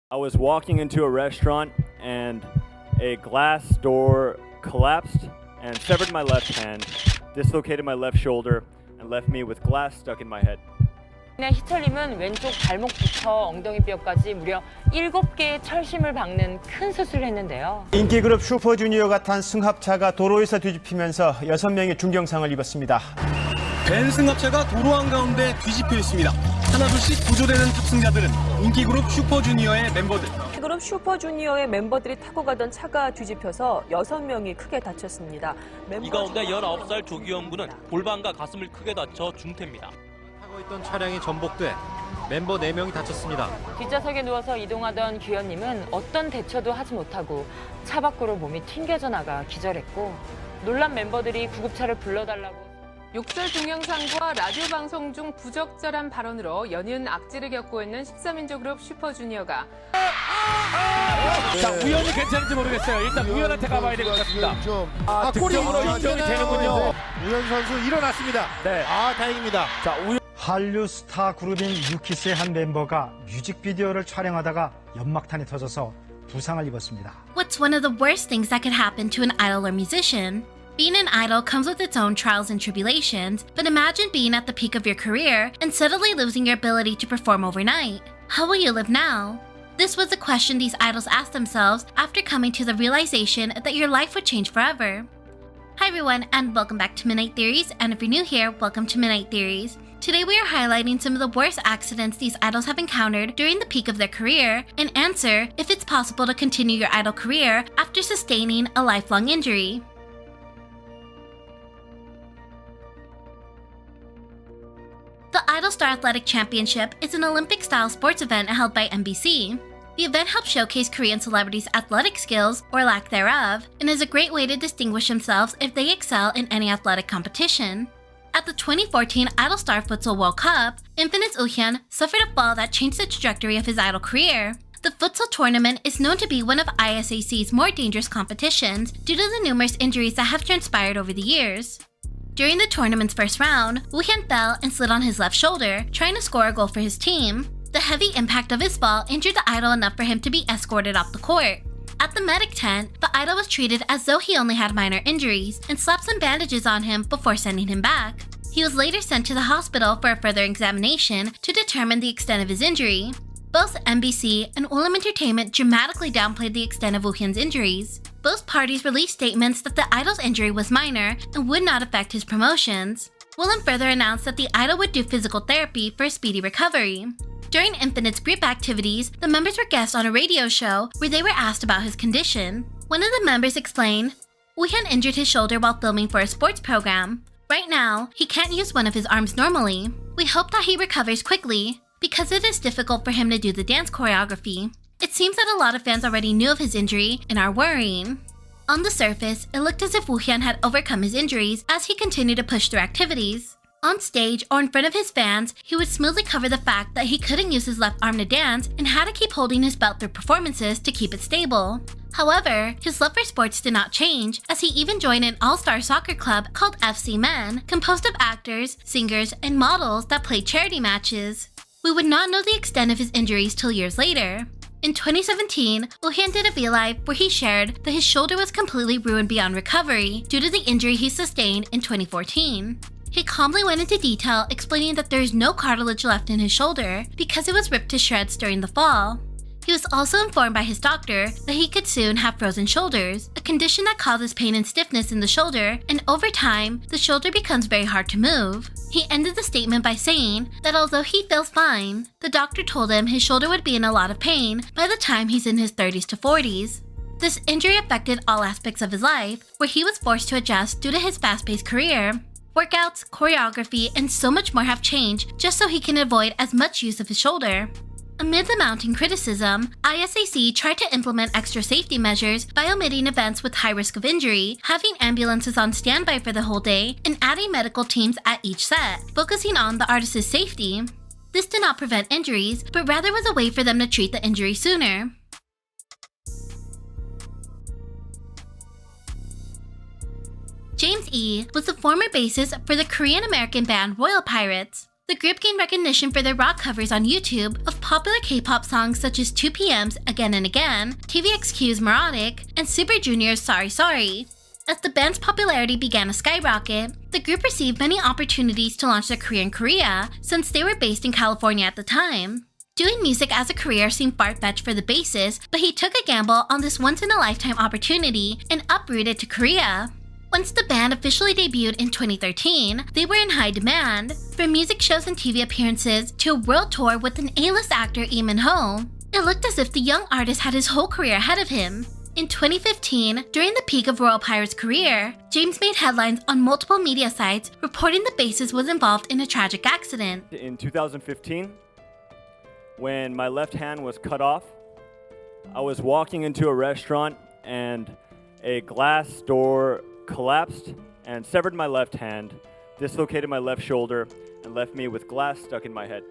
I was walking into a restaurant and a glass door collapsed and severed my left hand, dislocated my left shoulder, and left me with glass stuck in my head. 희철님은 왼쪽 발목부터 엉덩이뼈까지 무려 7개의 철심을 박는 큰 수술을 했는데요. 인기 그룹 슈퍼주니어가 탄 승합차가 도로에서 뒤집히면서 6명이 중경상을 입었습니다. 벤 승합차가 도로 한가운데 뒤집혀 있습니다. 하나둘씩 구조되는 탑승자들은 인기 그룹 슈퍼주니어의 멤버들. 그룹 슈퍼주니어의 멤버들이 타고 가던 차가 뒤집혀서 6명이 크게 다쳤습니다. 이 가운데 19살 조기현 군은 골반과 가슴을 크게 다쳐 중태입니다. 타고 있던 차량이 전복돼 멤버 4명이 다쳤습니다. 뒷좌석에 누워서 이동하던 규현님은 어떤 대처도 하지 못하고 차 밖으로 몸이 튕겨져 나가 기절했고 놀란 멤버들이 구급차를 불러달라고. 욕설 동영상과 라디오 방송 중 부적절한 발언으로 연이은 악재를 겪고 있는 13인조 그룹 슈퍼주니어가 자, 우현이 괜찮은지 모르겠어요. 일단 우현한테 가봐야 될 것 같습니다. 득점으로 인정이 되는군요. 우현 선수 일어났습니다. 네. 다행입니다. 자, 한류 스타 그룹인 유키스의 한 멤버가 뮤직비디오를 촬영하다가 연막탄이 터져서 부상을 입었습니다. What's one of the worst things that could happen to an idol or musician? Being an idol comes with its own trials and tribulations, but imagine being at the peak of your career and suddenly losing your ability to perform overnight. How will you live now? This was the question these idols asked themselves after coming to the realization that your life would change forever. Hi everyone, and welcome back to Midnight Theories, and if you're new here, welcome to Midnight Theories. Today we are highlighting some of the worst accidents these idols have encountered during the peak of their career, and answer if it's possible to continue your idol career after sustaining a lifelong injury. The Idol Star Athletic Championship is an Olympic-style sports event held by NBC. The event helps showcase Korean celebrities' athletic skills, or lack thereof, and is a great way to distinguish themselves if they excel in any athletic competition. At the 2014 Idol Star Futsal World Cup, Infinite's Woohyun suffered a fall that changed the trajectory of his idol career. The futsal tournament is known to be one of ISAC's more dangerous competitions due to the numerous injuries that have transpired over the years. During the tournament's first round, Woohyun fell and slid on his left shoulder, trying to score a goal for his team. The heavy impact of his fall injured the idol enough for him to be escorted off the court. At the medic tent, the idol was treated as though he only had minor injuries and slapped some bandages on him before sending him back. He was later sent to the hospital for a further examination to determine the extent of his injury. Both NBC and Ulam Entertainment dramatically downplayed the extent of Woohyun's injuries. Both parties released statements that the idol's injury was minor and would not affect his promotions. Ulam further announced that the idol would do physical therapy for a speedy recovery. During Infinite's group activities, the members were guests on a radio show where they were asked about his condition. One of the members explained, Woohyun injured his shoulder while filming for a sports program. Right now, he can't use one of his arms normally. We hope that he recovers quickly, because it is difficult for him to do the dance choreography. It seems that a lot of fans already knew of his injury and are worrying. On the surface, it looked as if Woohyun had overcome his injuries as he continued to push through activities. On stage or in front of his fans, he would smoothly cover the fact that he couldn't use his left arm to dance and had to keep holding his belt through performances to keep it stable. However, his love for sports did not change, as he even joined an all-star soccer club called FC Men, composed of actors, singers, and models that played charity matches. We would not know the extent of his injuries till years later. In 2017, Woohyun did a V-Live where he shared that his shoulder was completely ruined beyond recovery due to the injury he sustained in 2014. He calmly went into detail explaining that there is no cartilage left in his shoulder because it was ripped to shreds during the fall. He was also informed by his doctor that he could soon have frozen shoulders, a condition that causes pain and stiffness in the shoulder, and over time, the shoulder becomes very hard to move. He ended the statement by saying that although he feels fine, the doctor told him his shoulder would be in a lot of pain by the time he's in his 30s to 40s. This injury affected all aspects of his life, where he was forced to adjust due to his fast-paced career. Workouts, choreography, and so much more have changed just so he can avoid as much use of his shoulder. Amid the mounting criticism, ISAC tried to implement extra safety measures by omitting events with high risk of injury, having ambulances on standby for the whole day, and adding medical teams at each set, focusing on the artist's safety. This did not prevent injuries, but rather was a way for them to treat the injury sooner. James E. was the former bassist for the Korean-American band Royal Pirates. The group gained recognition for their rock covers on YouTube of popular K-pop songs such as 2PM's Again and Again, TVXQ's Neurotic, and Super Junior's Sorry Sorry. As the band's popularity began to skyrocket, the group received many opportunities to launch their career in Korea since they were based in California at the time. Doing music as a career seemed far-fetched for the bassist, but he took a gamble on this once-in-a-lifetime opportunity and uprooted to Korea. Once the band officially debuted in 2013, they were in high demand, from music shows and TV appearances to a world tour with an A-list actor Lee Min-ho. It looked as if the young artist had his whole career ahead of him. In 2015, during the peak of Royal Pirate's career, James made headlines on multiple media sites reporting the bassist was involved in a tragic accident. In 2015, when my left hand was cut off, I was walking into a restaurant and a glass door collapsed and severed my left hand, dislocated my left shoulder, and left me with glass stuck in my head.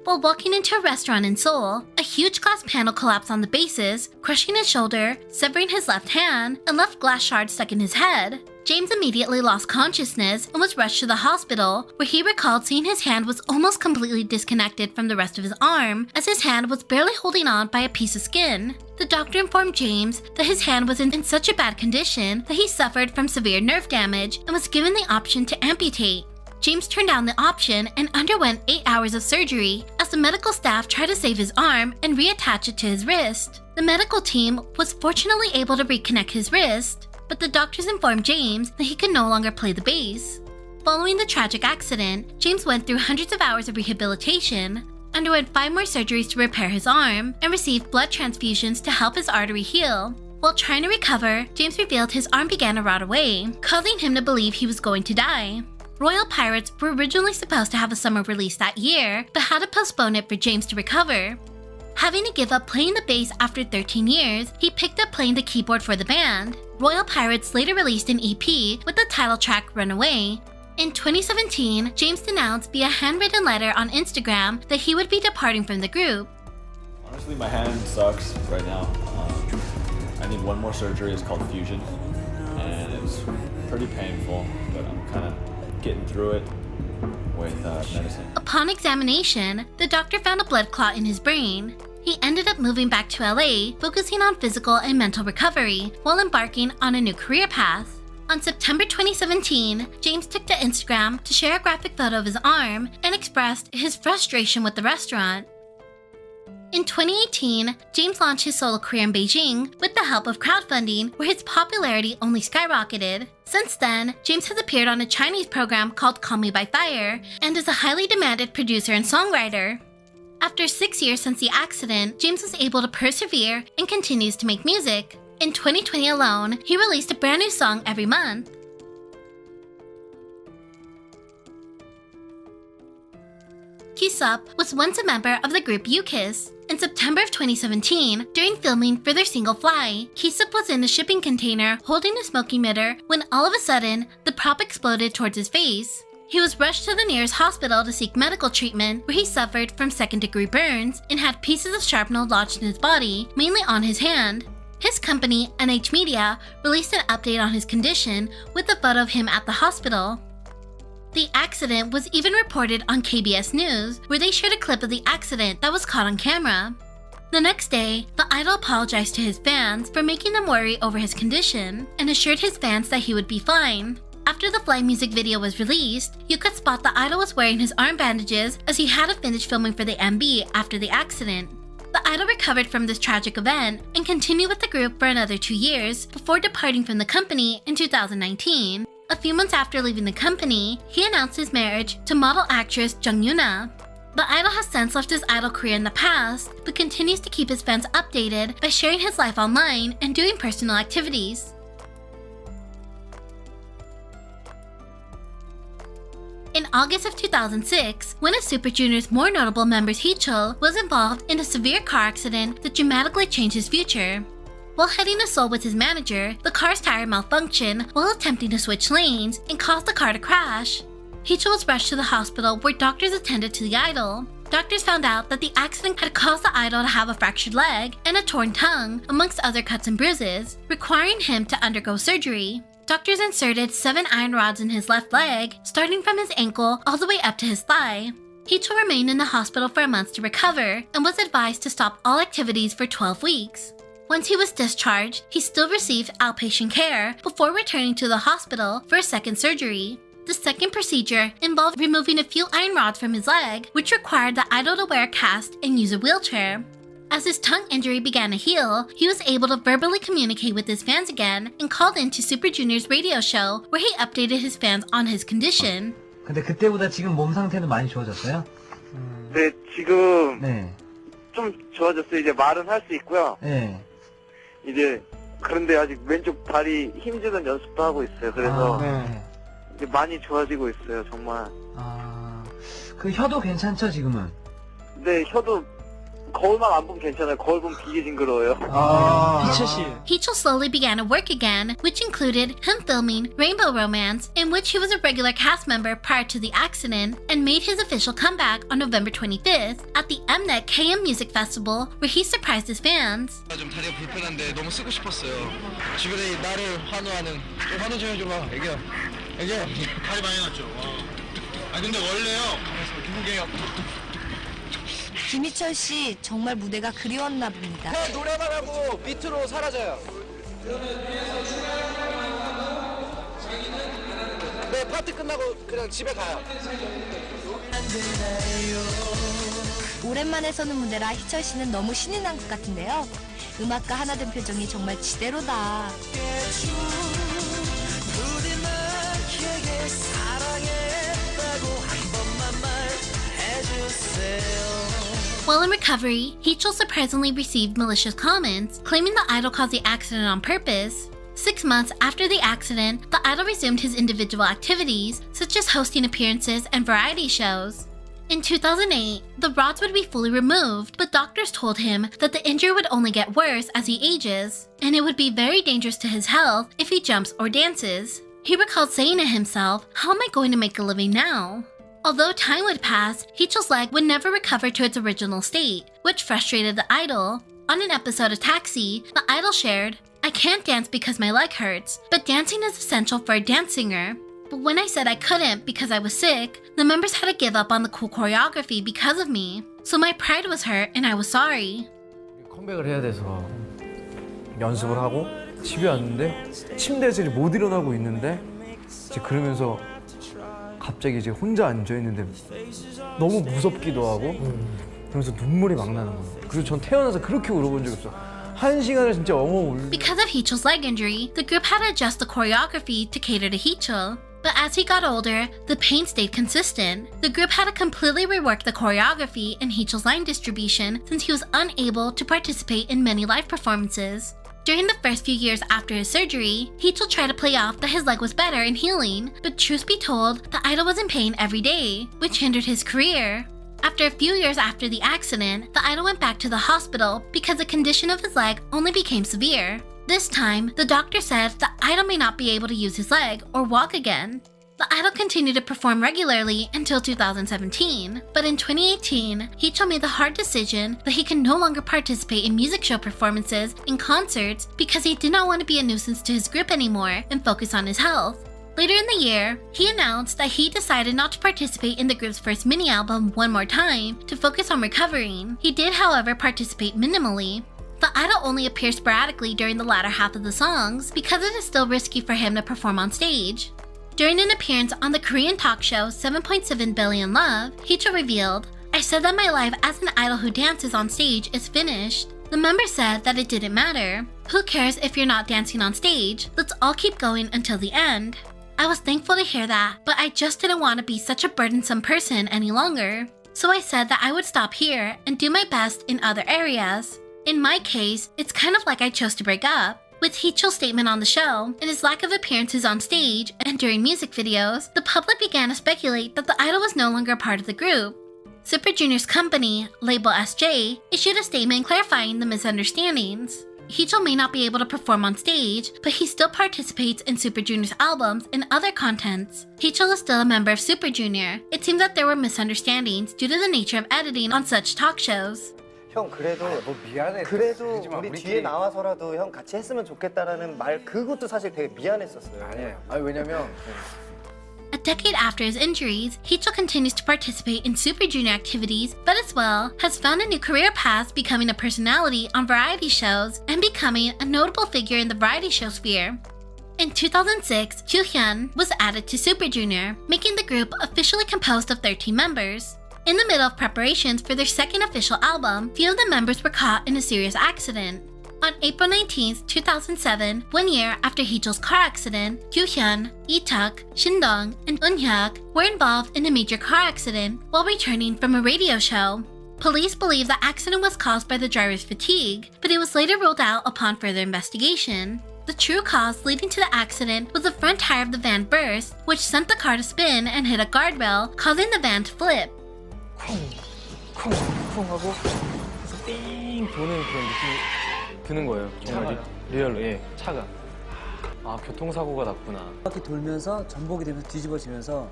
While walking into a restaurant in Seoul, a huge glass panel collapsed on the bassist, crushing his shoulder, severing his left hand, and left glass shards stuck in his head. James immediately lost consciousness and was rushed to the hospital, where he recalled seeing his hand was almost completely disconnected from the rest of his arm, as his hand was barely holding on by a piece of skin. The doctor informed James that his hand was in such a bad condition that he suffered from severe nerve damage and was given the option to amputate. James turned down the option and underwent 8 hours of surgery as the medical staff tried to save his arm and reattach it to his wrist. The medical team was fortunately able to reconnect his wrist, but the doctors informed James that he could no longer play the bass. Following the tragic accident, James went through hundreds of hours of rehabilitation, underwent 5 more surgeries to repair his arm, and received blood transfusions to help his artery heal. While trying to recover, James revealed his arm began to rot away, causing him to believe he was going to die. Royal Pirates were originally supposed to have a summer release that year, but had to postpone it for James to recover. Having to give up playing the bass after 13 years, he picked up playing the keyboard for the band. Royal Pirates later released an EP with the title track Runaway. In 2017, James announced via handwritten letter on Instagram that he would be departing from the group. Honestly, my hand sucks right now. I need one more surgery. It's called fusion, and it's pretty painful, but I'm kind of getting through it with medicine. Upon examination, the doctor found a blood clot in his brain. He ended up moving back to LA, focusing on physical and mental recovery while embarking on a new career path. On September 2017, James took to Instagram to share a graphic photo of his arm and expressed his frustration with the restaurant. In 2018, James launched his solo career in Beijing with the help of crowdfunding, where his popularity only skyrocketed. Since then, James has appeared on a Chinese program called Call Me by Fire and is a highly demanded producer and songwriter. After 6 years since the accident, James was able to persevere and continues to make music. In 2020 alone, he released a brand new song every month. Kiseop was once a member of the group U-KISS. In September of 2017, during filming for their single Fly, Kiseop was in a shipping container holding a smoke emitter when all of a sudden, the prop exploded towards his face. He was rushed to the nearest hospital to seek medical treatment, where he suffered from second-degree burns and had pieces of shrapnel lodged in his body, mainly on his hand. His company, NH Media, released an update on his condition with a photo of him at the hospital. The accident was even reported on KBS News, where they shared a clip of the accident that was caught on camera. The next day, the idol apologized to his fans for making them worry over his condition and assured his fans that he would be fine. After the Fly music video was released, you could spot the idol was wearing his arm bandages as he had to finish filming for the MV after the accident. The idol recovered from this tragic event and continued with the group for another 2 years before departing from the company in 2019. A few months after leaving the company, he announced his marriage to model actress Jung Yuna. The idol has since left his idol career in the past, but continues to keep his fans updated by sharing his life online and doing personal activities. In August of 2006, one of Super Junior's more notable members, HeeChul, was involved in a severe car accident that dramatically changed his future. While heading to Seoul with his manager, the car's tire malfunctioned while attempting to switch lanes and caused the car to crash. HeeChul was rushed to the hospital where doctors attended to the idol. Doctors found out that the accident had caused the idol to have a fractured leg and a torn tongue, amongst other cuts and bruises, requiring him to undergo surgery. doctors inserted 7 iron rods in his left leg, starting from his ankle all the way up to his thigh. HeeChul remained in the hospital for a month to recover and was advised to stop all activities for 12 weeks. Once he was discharged, he still received outpatient care before returning to the hospital for a second surgery. The second procedure involved removing a few iron rods from his leg, which required the idol to wear a cast and use a wheelchair. As his tongue injury began to heal, he was able to verbally communicate with his fans again and called into Super Junior's radio show where he updated his fans on his condition. 근데 그때보다 지금 몸 상태는 많이 좋아졌어요? 네, 지금 네. 좀 좋아졌어요. 이제 말은 할 수 있고요. 네. 이제 그런데 아직 왼쪽 다리 힘주는 연습도 하고 있어요. 그래서 네. 이제 많이 좋아지고 있어요, 정말. 그 혀도 괜찮죠, 지금은? 네, 혀도 거울만 안 보면 괜찮아요. 거울 보면 되게 징그러워요. HeeChul slowly began to work again, which included him filming Rainbow Romance, in which he was a regular cast member prior to the accident, and made his official comeback on November 25th at the Mnet TMI Music Festival, where he surprised his fans. 좀 다리가 불편한데 너무 쓰고 싶었어요. 주변에 나를 환호하는 좀 환호 좀 해줘봐. 애기야. 애기야. 다리 많이 났죠. 아 근데 원래요. 기분게요. 김희철 씨 정말 무대가 그리웠나 봅니다. 그냥 노래만 하고 밑으로 사라져요. 네, 파티 끝나고 그냥 집에 가요. 오랜만에 서는 무대라 희철 씨는 너무 신이 난 것 같은데요. 음악과 하나 된 표정이 정말 지대로다. While in recovery, HeeChul surprisingly received malicious comments, claiming the idol caused the accident on purpose. 6 months after the accident, the idol resumed his individual activities, such as hosting appearances and variety shows. In 2008, the rods would be fully removed, but doctors told him that the injury would only get worse as he ages, and it would be very dangerous to his health if he jumps or dances. He recalled saying to himself, "How am I going to make a living now?" Although time would pass, HeeChul's leg would never recover to its original state, which frustrated the idol. On an episode of Taxi, the idol shared, "I can't dance because my leg hurts, but dancing is essential for a dance singer. But when I said I couldn't because I was sick, the members had to give up on the cool choreography because of me. So my pride was hurt and I was sorry." 컴백을 해야 돼서 연습을 하고 집에 왔는데 침대에서 못 일어나고 있는데 이제 그러면서 갑자기 이제 혼자 앉아 있는데 너무 무섭기도 하고 그러면서 눈물이 막 나는 거예요. 그리고 전 태어나서 그렇게 울어본 적 없어. 1시간을 진짜 엉엉 울. Because of HeeChul's leg injury, the group had to adjust the choreography to cater to HeeChul. But as he got older, the pain stayed consistent. The group had to completely rework the choreography and HeeChul's line distribution since he was unable to participate in many live performances. During the first few years after his surgery, HeeChul tried to play off that his leg was better and healing, but truth be told, the idol was in pain every day, which hindered his career. After a few years after the accident, the idol went back to the hospital because the condition of his leg only became severe. This time, the doctor said the idol may not be able to use his leg or walk again. The idol continued to perform regularly until 2017, but in 2018, HeeChul made the hard decision that he can no longer participate in music show performances and concerts because he did not want to be a nuisance to his group anymore and focus on his health. Later in the year, he announced that he decided not to participate in the group's first mini-album One More Time to focus on recovering. He did, however, participate minimally. The idol only appears sporadically during the latter half of the songs because it is still risky for him to perform on stage. During an appearance on the Korean talk show 7.7 Billion Love, HeeChul revealed, "I said that my life as an idol who dances on stage is finished. The members said that it didn't matter. Who cares if you're not dancing on stage? Let's all keep going until the end." I was thankful to hear that, but I just didn't want to be such a burdensome person any longer. So I said that I would stop here and do my best in other areas. In my case, it's kind of like I chose to break up. With HeeChul's statement on the show and his lack of appearances on stage and during music videos, the public began to speculate that the idol was no longer a part of the group. Super Junior's company, Label SJ, issued a statement clarifying the misunderstandings. HeeChul may not be able to perform on stage, but he still participates in Super Junior's albums and other contents. HeeChul is still a member of Super Junior. It seems that there were misunderstandings due to the nature of editing on such talk shows. 형 그래도 뭐 미안해. 그래도 마, 우리 우리끼리. 뒤에 나와서라도 형 같이 했으면 좋겠다라는 말 그것도 사실 되게 미안했었어요. 아니에요. 아니 왜냐면 A decade after his injuries, HeeChul continues to participate in Super Junior activities, but as well has found a new career path, becoming a personality on variety shows and becoming a notable figure in the variety show sphere. In 2006, KyuHyun was added to Super Junior, making the group officially composed of 13 members. In the middle of preparations for their second official album, few of the members were caught in a serious accident. On April 19, 2007, 1 year after Heechul's car accident, KyuHyun, Leeteuk, Shindong, and Eunhyuk were involved in a major car accident while returning from a radio show. Police believe the accident was caused by the driver's fatigue, but it was later ruled out upon further investigation. The true cause leading to the accident was the front tire of the van burst, which sent the car to spin and hit a guardrail, causing the van to flip. 쿵쿵 하고 그래서 띵 도는 그런 느낌이 드는 거예요. 정말 리얼로 예 차가 아 교통사고가 났구나. 이렇게 돌면서 전복이 되면서 뒤집어지면서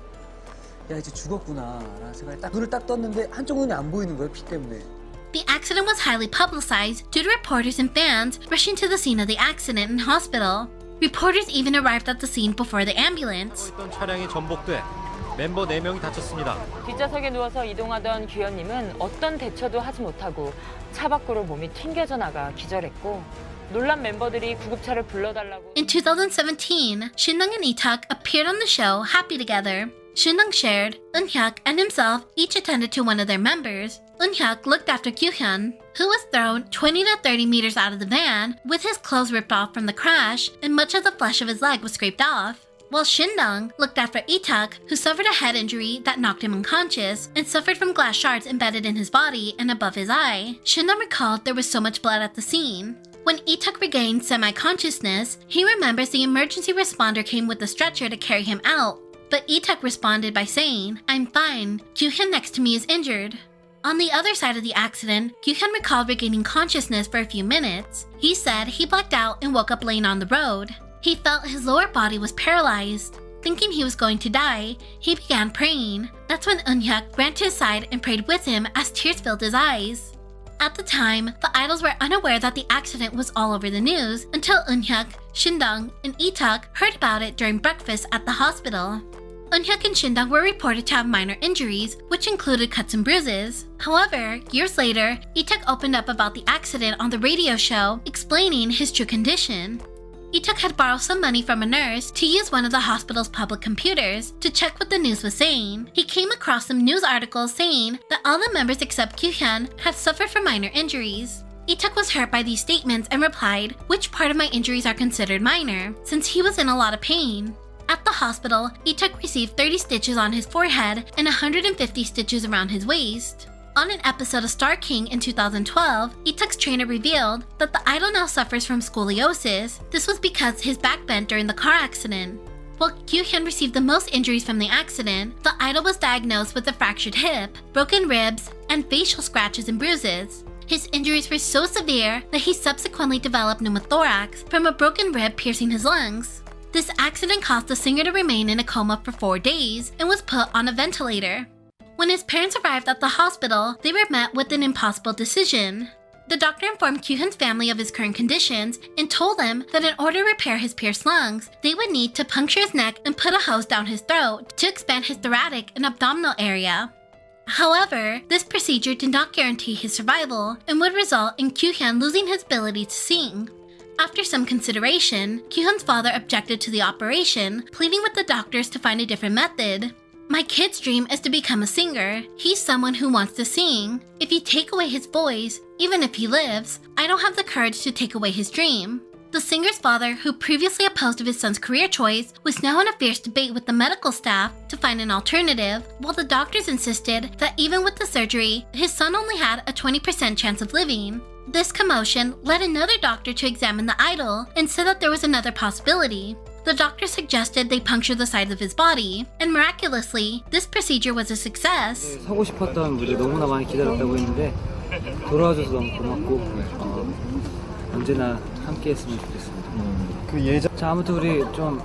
야 이제 죽었구나 라는 생각이 딱 눈을 딱 떴는데 한쪽 눈이 안 보이는 거예요 피 때문에. The accident was highly publicized due to reporters and fans rushing to the scene of the accident and hospital. Reporters even arrived at the scene before the ambulance. 있던 차량이 전복돼 멤버 4명이 다쳤습니다. 뒷좌석에 누워서 이동하던 규현님은 어떤 대처도 하지 못하고 차 밖으로 몸이 튕겨져 나가 기절했고 놀란 멤버들이 구급차를 불러달라고. In 2017, Shindong and Leeteuk appeared on the show Happy Together. Shindong shared, Eunhyuk and himself each attended to one of their members. Eunhyuk looked after KyuHyun, who was thrown 20 to 30 meters out of the van with his clothes ripped off from the crash and much of the flesh of his leg was scraped off. While Shindong looked after Leeteuk, who suffered a head injury that knocked him unconscious and suffered from glass shards embedded in his body and above his eye. Shindong recalled there was so much blood at the scene. When Leeteuk regained semi-consciousness, he remembers the emergency responder came with a stretcher to carry him out. But Leeteuk responded by saying, "I'm fine. KyuHyun next to me is injured." On the other side of the accident, KyuHyun recalled regaining consciousness for a few minutes. He said he blacked out and woke up laying on the road. He felt his lower body was paralyzed. Thinking he was going to die, he began praying. That's when Eunhyuk ran to his side and prayed with him as tears filled his eyes. At the time, the idols were unaware that the accident was all over the news until Eunhyuk, Shindong, and Leeteuk heard about it during breakfast at the hospital. Eunhyuk and Shindong were reported to have minor injuries, which included cuts and bruises. However, years later, Leeteuk opened up about the accident on the radio show, explaining his true condition. Leeteuk had borrowed some money from a nurse to use one of the hospital's public computers to check what the news was saying. He came across some news articles saying that all the members except KyuHyun had suffered from minor injuries. Leeteuk was hurt by these statements and replied, "Which part of my injuries are considered minor?" since he was in a lot of pain. At the hospital, Leeteuk received 30 stitches on his forehead and 150 stitches around his waist. On an episode of Star King in 2012, Leeteuk's trainer revealed that the idol now suffers from scoliosis. This was because his back bent during the car accident. While KyuHyun received the most injuries from the accident, the idol was diagnosed with a fractured hip, broken ribs, and facial scratches and bruises. His injuries were so severe that he subsequently developed pneumothorax from a broken rib piercing his lungs. This accident caused the singer to remain in a coma for 4 days and was put on a ventilator. When his parents arrived at the hospital, they were met with an impossible decision. The doctor informed KyuHyun's family of his current conditions and told them that in order to repair his pierced lungs, they would need to puncture his neck and put a hose down his throat to expand his thoracic and abdominal area. However, this procedure did not guarantee his survival and would result in KyuHyun losing his ability to sing. After some consideration, KyuHyun's father objected to the operation, pleading with the doctors to find a different method. "My kid's dream is to become a singer. He's someone who wants to sing. If you take away his voice, even if he lives, I don't have the courage to take away his dream." The singer's father, who previously opposed of his son's career choice, was now in a fierce debate with the medical staff to find an alternative, while the doctors insisted that even with the surgery, his son only had a 20% chance of living. This commotion led another doctor to examine the idol and said that there was another possibility. The doctor suggested they puncture the sides of his body, and miraculously, this procedure was a success. 서고 싶었던 무대 너무나 많이 기다렸다고 했는데 돌아와줘서 너무 고맙고 언제나 함께했으면 좋겠습니다. 자 아무튼 우리 좀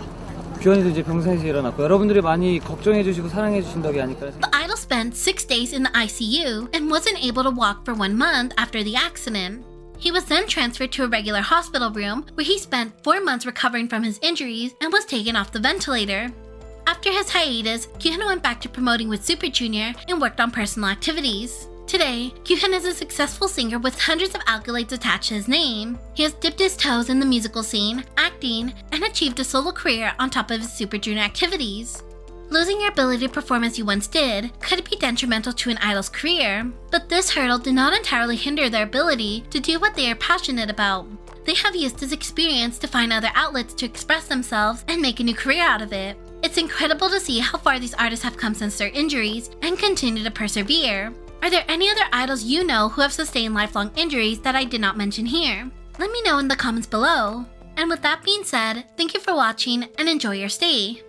규현이도 이제 병상에서 일어났고 여러분들이 많이 걱정해주시고 사랑해주신 덕이 아닐까. The idol Idol spent 6 days in the ICU and wasn't able to walk for 1 month after the accident. He was then transferred to a regular hospital room where he spent 4 months recovering from his injuries and was taken off the ventilator. After his hiatus, KyuHyun went back to promoting with Super Junior and worked on personal activities. Today, KyuHyun is a successful singer with hundreds of accolades attached to his name. He has dipped his toes in the musical scene, acting, and achieved a solo career on top of his Super Junior activities. Losing your ability to perform as you once did could be detrimental to an idol's career, but this hurdle did not entirely hinder their ability to do what they are passionate about. They have used this experience to find other outlets to express themselves and make a new career out of it. It's incredible to see how far these artists have come since their injuries and continue to persevere. Are there any other idols you know who have sustained lifelong injuries that I did not mention here? Let me know in the comments below. And with that being said, thank you for watching and enjoy your stay.